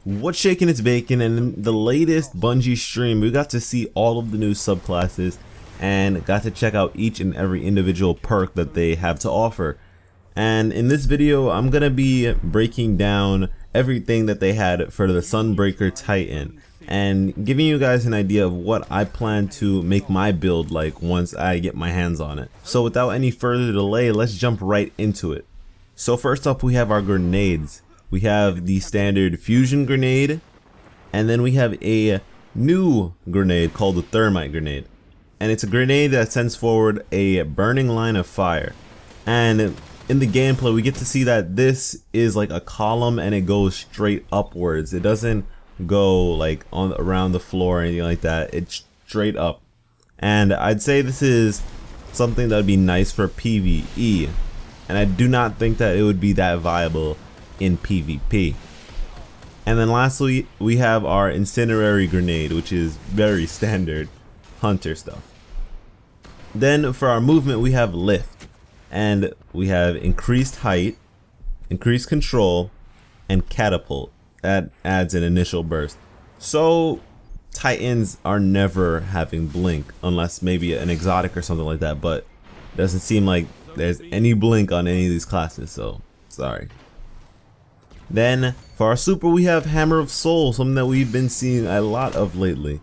What's shaking, it's bacon, and in the latest Bungie stream we got to see all of the new subclasses and got to check out each and every individual perk that they have to offer. And in this video I'm gonna be breaking down everything that they had for the Sunbreaker Titan and giving you guys an idea of what I plan to make my build like once I get my hands on it. So without any further delay, let's jump right into it. So first up, we have our grenades. We have the standard fusion grenade, and then we have a new grenade called the thermite grenade. And it's a grenade that sends forward a burning line of fire. And in the gameplay we get to see that this is like a column and it goes straight upwards. It doesn't go like on around the floor or anything like that. It's straight up. And I'd say this is something that would be nice for PvE. And I do not think that it would be that viable in PvP. And then lastly, we have our incendiary grenade, which is very standard hunter stuff. Then for our movement, we have lift, and we have increased height, increased control, and catapult. That adds an initial burst. So Titans are never having blink unless maybe an exotic or something like that, but it doesn't seem like there's any blink on any of these classes, so sorry. Then for our super, we have Hammer of Soul, something that we've been seeing a lot of lately.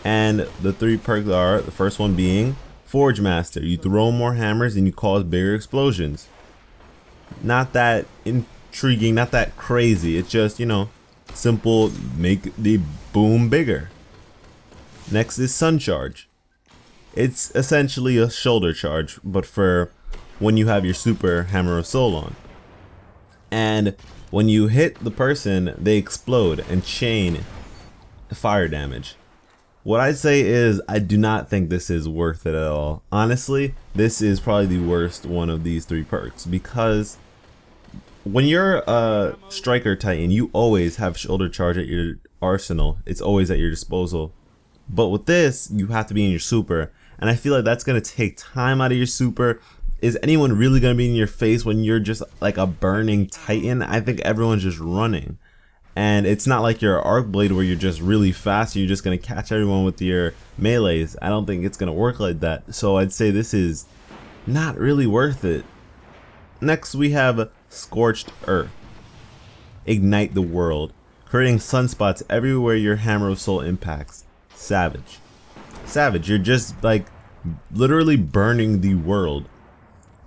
And the three perks are, the first one being Forge Master. You throw more hammers and you cause bigger explosions. Not that intriguing, not that crazy. It's just, you know, simple, make the boom bigger. Next is Sun Charge. It's essentially a shoulder charge, but for when you have your super Hammer of Soul on. And when you hit the person, they explode and chain fire damage. What I'd say is I do not think this is worth it at all. Honestly, this is probably the worst one of these three perks, because when you're a striker titan, you always have shoulder charge at your arsenal. It's always at your disposal. But with this, you have to be in your super, and I feel like that's going to take time out of your super. Is anyone really going to be in your face when you're just like a burning titan? I think everyone's just running. And it's not like your arc blade where you're just really fast and you're just going to catch everyone with your melees. I don't think it's going to work like that. So I'd say this is not really worth it. Next we have Scorched Earth. Ignite the world, creating sunspots everywhere your Hammer of Soul impacts. Savage. Savage, you're just like literally burning the world.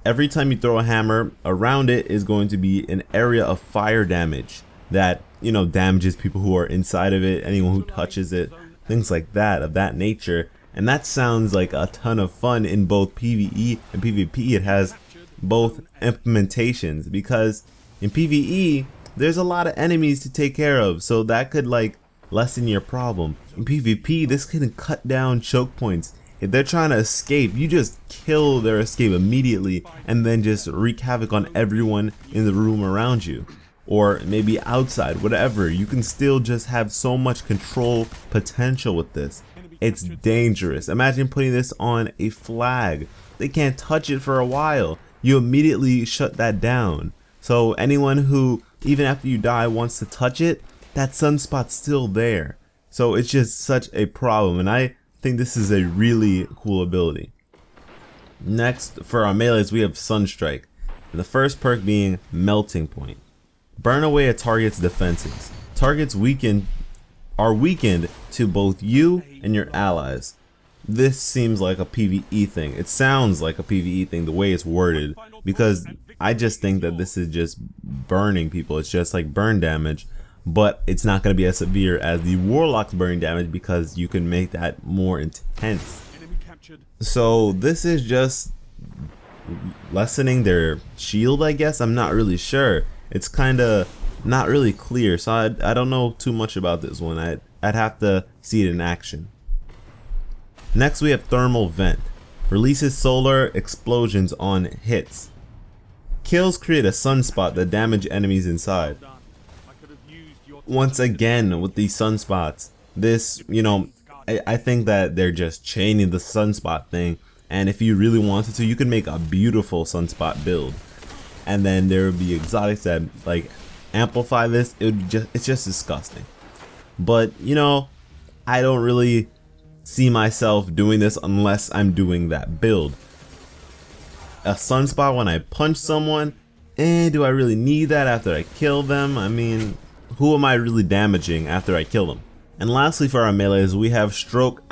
Every time you throw a hammer, around it is going to be an area of fire damage that, you know, damages people who are inside of it, anyone who touches it, things like that, of that nature. And that sounds like a ton of fun in both PvE and PvP. It has both implementations, because in PvE there's a lot of enemies to take care of, so that could like lessen your problem. In PvP, this can cut down choke points. If they're trying to escape, you just kill their escape immediately and then just wreak havoc on everyone in the room around you. Or maybe outside, whatever. You can still just have so much control potential with this. It's dangerous. Imagine putting this on a flag. They can't touch it for a while. You immediately shut that down. So anyone who, even after you die, wants to touch it, that sunspot's still there. So it's just such a problem, and I think this is a really cool ability. Next, for our melees, we have Sunstrike. The first perk being Melting Point. Burn away a target's defenses. Targets are weakened to both you and your allies. This seems like a PvE thing. It sounds like a PvE thing the way it's worded, because I just think that this is just burning people. It's just like burn damage, but it's not going to be as severe as the Warlock's burning damage, because you can make that more intense. So this is just lessening their shield, I guess. I'm not really sure. It's kind of not really clear, so I don't know too much about this one. I'd have to see it in action. Next we have Thermal Vent. Releases solar explosions on hits. Kills create a sunspot that damage enemies inside. Once again with these sunspots, this, you know, I think that they're just chaining the sunspot thing, and if you really wanted to, you could make a beautiful sunspot build. And then there would be exotics that like amplify this, it's just disgusting. But you know, I don't really see myself doing this unless I'm doing that build. A sunspot when I punch someone, do I really need that after I kill them? I mean, who am I really damaging after I kill them? And lastly for our melees, we have Stoke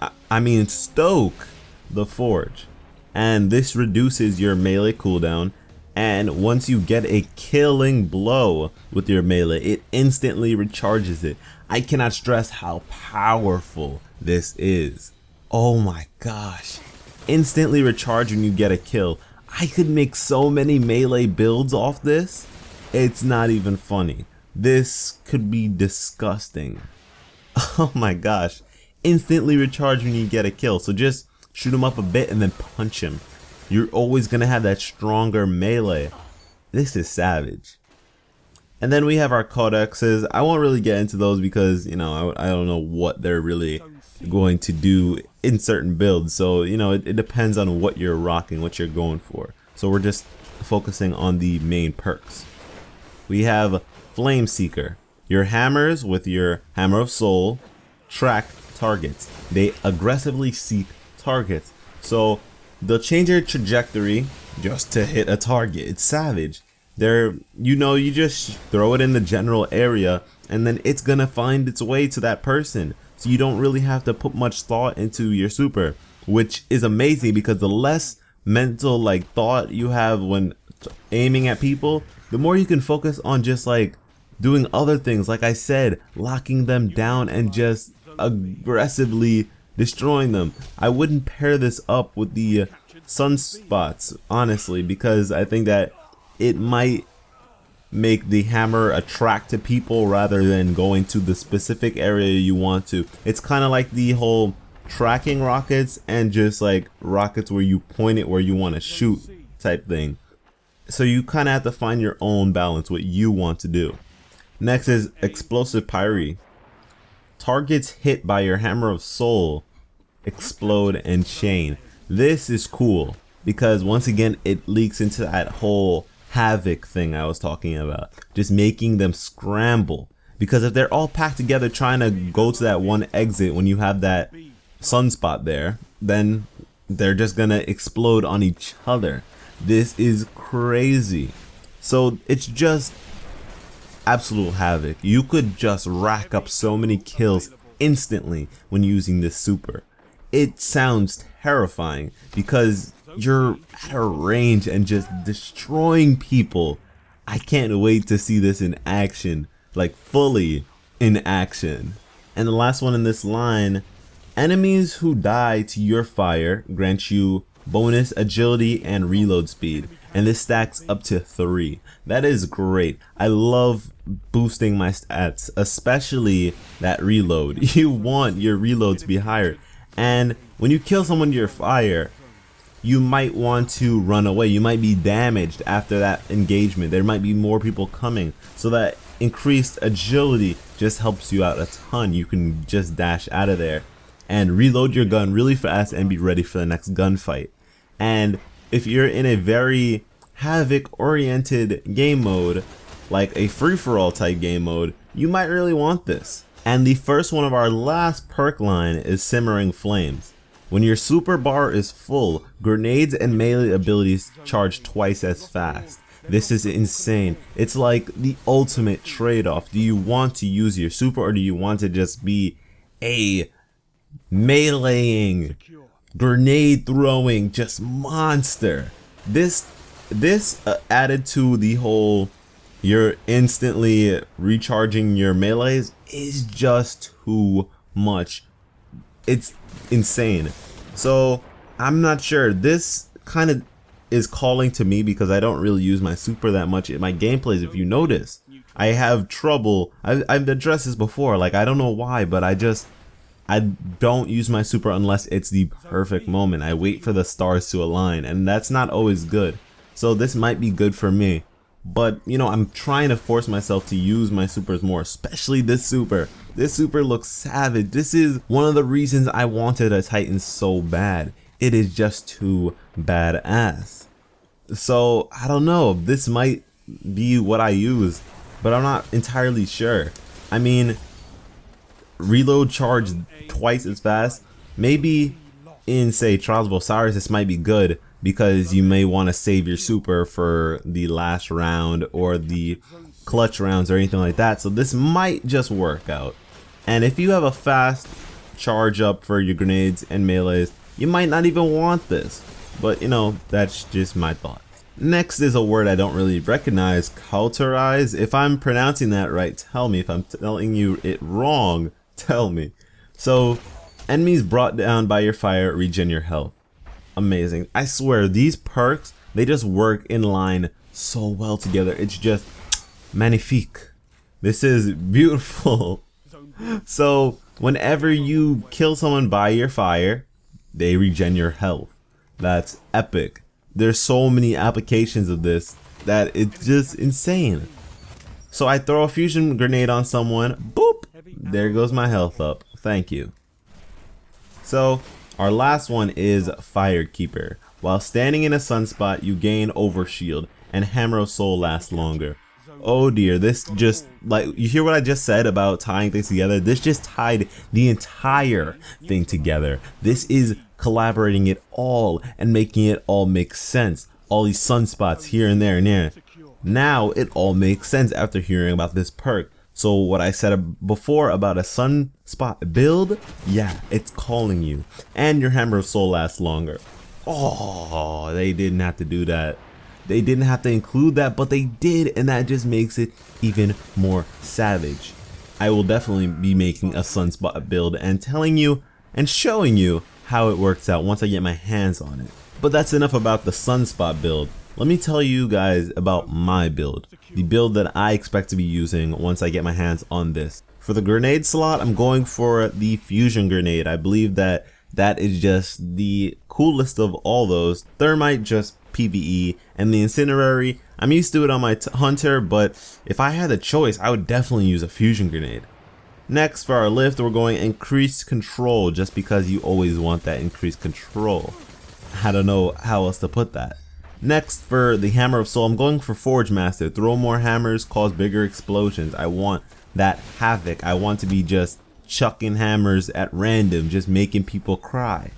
the Forge. And this reduces your melee cooldown, and once you get a killing blow with your melee, it instantly recharges it. I cannot stress how powerful this is. Oh my gosh. Instantly recharge when you get a kill. I could make so many melee builds off this. It's not even funny. This could be disgusting. Oh my gosh. Instantly recharge when you get a kill. So just shoot him up a bit and then punch him. You're always going to have that stronger melee. This is savage. And then we have our codexes. I won't really get into those because, you know, I don't know what they're really going to do in certain builds. So, you know, it depends on what you're rocking, what you're going for. So we're just focusing on the main perks. We have Flame Seeker. Your hammers with your Hammer of Soul track targets. They aggressively seek targets. So they'll change your trajectory just to hit a target. It's savage. You just throw it in the general area and then it's gonna find its way to that person. So you don't really have to put much thought into your super, which is amazing because the less mental thought you have when aiming at people, the more you can focus on just doing other things. Like I said, locking them down and just aggressively destroying them. I wouldn't pair this up with the sunspots, honestly, because I think that it might make the hammer attract to people rather than going to the specific area you want to. It's kind of like the whole tracking rockets and just rockets where you point it where you want to shoot type thing. So you kind of have to find your own balance, what you want to do. Next is Explosive Pyre. Targets hit by your Hammer of Soul explode and chain. This is cool because once again it leaks into that whole havoc thing I was talking about, just making them scramble, because if they're all packed together trying to go to that one exit when you have that sunspot there, then they're just gonna explode on each other. This is crazy. So it's just absolute havoc. You could just rack up so many kills instantly when using this super. It sounds terrifying because you're at a range and just destroying people. I can't wait to see this in action, fully in action. And the last one in this line, enemies who die to your fire grant you bonus agility and reload speed, and this stacks up to 3. That is great. I love boosting my stats, especially that reload. You want your reload to be higher, and when you kill someone to your fire, you might want to run away. You might be damaged after that engagement. There might be more people coming, so that increased agility just helps you out a ton. You can just dash out of there and reload your gun really fast and be ready for the next gunfight. And if you're in a very havoc oriented game mode, like a free-for-all type game mode, you might really want this. And the first one of our last perk line is Simmering Flames. When your super bar is full, grenades and melee abilities charge twice as fast. This is insane. It's like the ultimate trade-off. Do you want to use your super, or do you want to just be a meleeing, grenade throwing, just monster? This added to the whole you're instantly recharging your melees is just too much. It's insane. So I'm not sure. This kind of is calling to me because I don't really use my super that much in my gameplays. If you notice, I have trouble. I've addressed this before. I don't know why, but I don't use my super unless it's the perfect moment. I wait for the stars to align, and that's not always good. So this might be good for me. But, you know, I'm trying to force myself to use my supers more, especially this super. This super looks savage. This is one of the reasons I wanted a Titan so bad. It is just too badass. So, I don't know. This might be what I use but I'm not entirely sure. I mean, reload charge twice as fast. Maybe in, say, Trials of Osiris, this might be good because you may want to save your super for the last round or the clutch rounds or anything like that. So this might just work out. And if you have a fast charge up for your grenades and melees, you might not even want this. But you know, that's just my thought. Next is a word I don't really recognize, cauterize. If I'm pronouncing that right, tell me. If I'm telling you it wrong, tell me. So, enemies brought down by your fire regen your health. Amazing. I swear, these perks, they just work in line so well together. It's just magnifique. This is beautiful. So, whenever you kill someone by your fire, they regen your health. That's epic. There's so many applications of this that it's just insane. So I throw a fusion grenade on someone, boop, there goes my health up. Thank you. So our last one is Firekeeper. While standing in a sunspot, you gain overshield and Hammer of Soul lasts longer. Oh dear, this just, like, you hear what I just said about tying things together? This just tied the entire thing together. This is collaborating it all and making it all make sense. All these sunspots here and there and there. Now it all makes sense after hearing about this perk. So what I said before about a sunspot build, yeah, it's calling you. And your Hammer of Soul lasts longer. Oh, they didn't have to do that. They didn't have to include that, but they did, and that just makes it even more savage. I will definitely be making a sunspot build and telling you and showing you how it works out once I get my hands on it. But that's enough about the sunspot build. Let me tell you guys about my build, the build that I expect to be using once I get my hands on this. For the grenade slot, I'm going for the fusion grenade. I believe that is just the coolest of all those. Thermite just PvE, and the incendiary, I'm used to it on my hunter, but if I had a choice, I would definitely use a fusion grenade. Next, for our lift, we're going increased control, just because you always want that increased control. I don't know how else to put that. Next, for the Hammer of Soul, I'm going for Forge Master. Throw more hammers, cause bigger explosions. I want that havoc. I want to be just chucking hammers at random, just making people cry.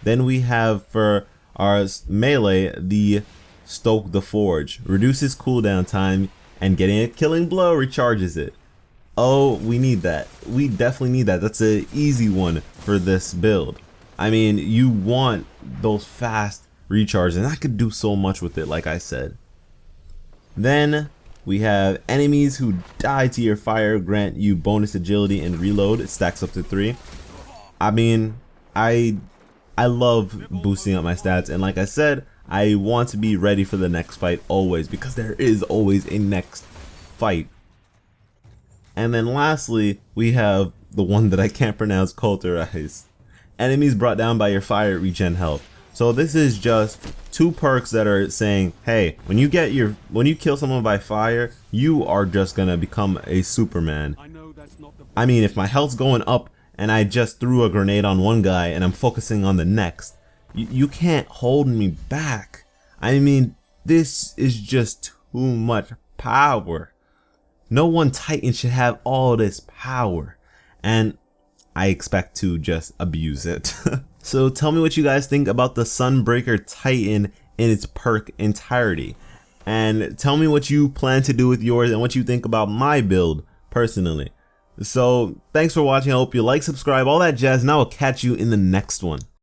Then we have for our melee, the Stoke the Forge. Reduces cooldown time and getting a killing blow recharges it. Oh, we need that. We definitely need that. That's an easy one for this build. I mean, you want those fast recharges, and I could do so much with it, like I said. Then we have enemies who die to your fire grant you bonus agility and reload. It stacks up to 3. I mean, I love boosting up my stats, and like I said, I want to be ready for the next fight always, because there is always a next fight. And then lastly, we have the one that I can't pronounce, cauterize. Enemies brought down by your fire regen health. So this is just 2 perks that are saying, hey, when you kill someone by fire, you are just gonna become a Superman. I mean, if my health's going up and I just threw a grenade on one guy and I'm focusing on the next, you can't hold me back. I mean, this is just too much power. No one Titan should have all this power, and I expect to just abuse it. So tell me what you guys think about the Sunbreaker Titan in its perk entirety, and tell me what you plan to do with yours and what you think about my build personally. So thanks for watching. I hope you like, subscribe, all that jazz, and I will catch you in the next one.